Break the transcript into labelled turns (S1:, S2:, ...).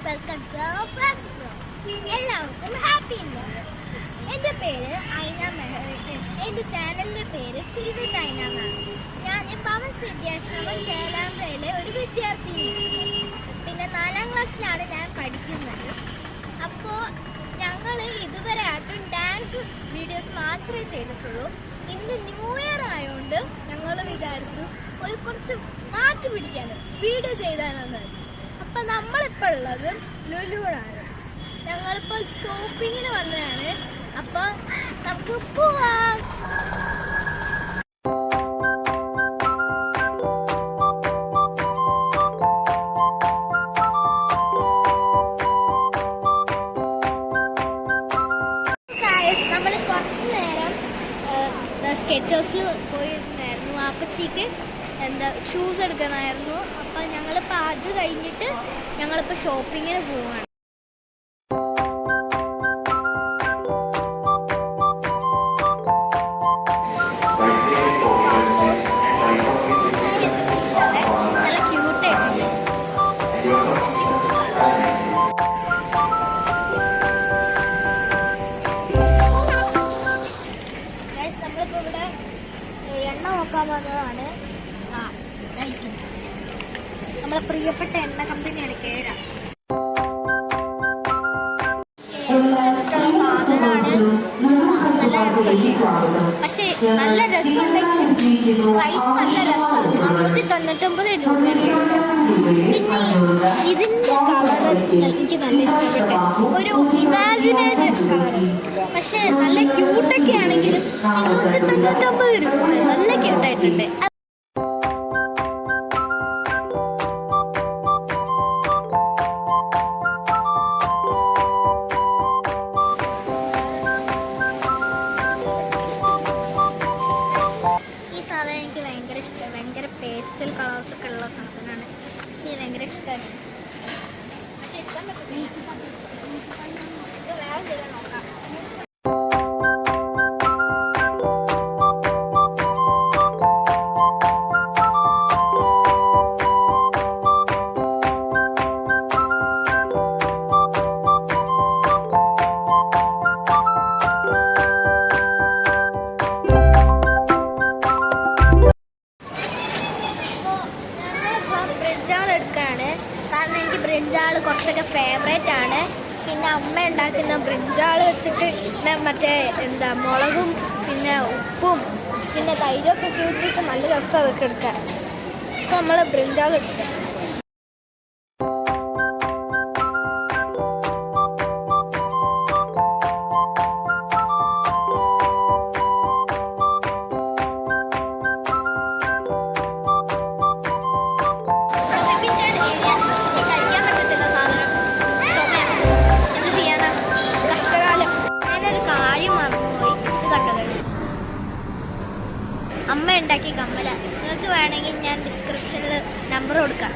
S1: Welcome to class. എല്ലാവർക്കും happy new year. എൻ്റെ പേര് ഐന മെഹർ. എൻ്റെ ചാനലിൻ്റെ പേര് ചിൽ വിത്ത് ഐന എന്നാണ്. ഞാൻ പവൻസ് വിദ്യാശ്രമം ചേലാമ്പ്രയിലെ ഒരു വിദ്യാർത്ഥിനിയാണ്. പിന്നെ 4ാം ക്ലാസ്സിലാണ് ഞാൻ പഠിക്കുന്നത്. അപ്പോൾ ഞങ്ങൾ ഇതുവരെ ആയിട്ടും ഡാൻസ് വീഡിയോസ് മാത്രമേ ചെയ്തിട്ടുള്ളൂ. ഇന്ന് ന്യൂ ഇയർ ആയതുകൊണ്ട് ഞങ്ങൾ വിചാരിച്ചു കുറച്ച് മാറ്റി പിടിക്കാനും വീഡിയോ ചെയ്താലെന്ന് വെച്ചു. അപ്പം നമ്മളിപ്പോൾ ഉള്ളത് ലുലുവിലാണ്. ഞങ്ങളിപ്പോൾ ഷോപ്പിങ്ങിന് വന്നതാണ്. അപ്പോൾ നമുക്ക് പോവാം. നമ്മൾ കുറച്ച് നേരം സ്കെച്ചേഴ്സിൽ പോയിരുന്നായിരുന്നു. അപ്പച്ചിക്ക് ഷൂസ് എടുക്കണമായിരുന്നു. അപ്പം ഞങ്ങളിപ്പോൾ അത് കഴിഞ്ഞിട്ട് ഞങ്ങളിപ്പോൾ ഷോപ്പിങ്ങിന് പോവുകയാണ്. നല്ല ക്യൂട്ടായിട്ടുണ്ട്. നമ്മളിപ്പോൾ ഇവിടെ എണ്ണ നോക്കാൻ വന്നതാണ്. നമ്മളെ പ്രിയപ്പെട്ട എണ്ണ കമ്പനിയാണ് കേര. സാധനമാണ്. നല്ല രസമില്ല, പക്ഷെ നല്ല രസമുണ്ടെങ്കിൽ പ്രൈസ് നല്ല രസമാണ്. 199 രൂപയാണ്. പിന്നെ ഇതിൻ്റെ കളർ എനിക്ക് നല്ല ഇഷ്ടപ്പെട്ടു. ഒരു ഇമാജിനേഷൻ കളർ, പക്ഷെ നല്ല ക്യൂട്ടൊക്കെ ആണെങ്കിലും 199 രൂപ നല്ല ക്യൂട്ടായിട്ടുണ്ട്. എനിക്ക് ഭയങ്കര ഇഷ്ടമാണ്. ഭയങ്കര പേസ്റ്റൽ കളേഴ്സൊക്കെ ഉള്ള സാധനമാണ്. എനിക്ക് ഭയങ്കര ഇഷ്ടമാണ്. പക്ഷെ എടുക്കാൻ പറ്റില്ല. ഇത് വേറെ എന്തെങ്കിലും നോക്കാം. കാരണം എനിക്ക് ബ്രിഞ്ചാൾ കുറച്ചൊക്കെ ഫേവറേറ്റ് ആണ്. പിന്നെ അമ്മ ഉണ്ടാക്കുന്ന ബ്രിഞ്ചാൾ വെച്ചിട്ട് മറ്റേ മുളകും പിന്നെ ഉപ്പും പിന്നെ തൈരൊക്കെ കൂട്ടിയിട്ട് നല്ല രസം അതൊക്കെ എടുക്കാൻ. അപ്പോൾ നമ്മൾ ബ്രിഞ്ചാൾ എടുക്കാം. അമ്മ ഉണ്ടാക്കി കമ്മല. നിങ്ങൾക്ക് വേണമെങ്കിൽ ഞാൻ ഡിസ്ക്രിപ്ഷനിൽ നമ്പർ കൊടുക്കാം.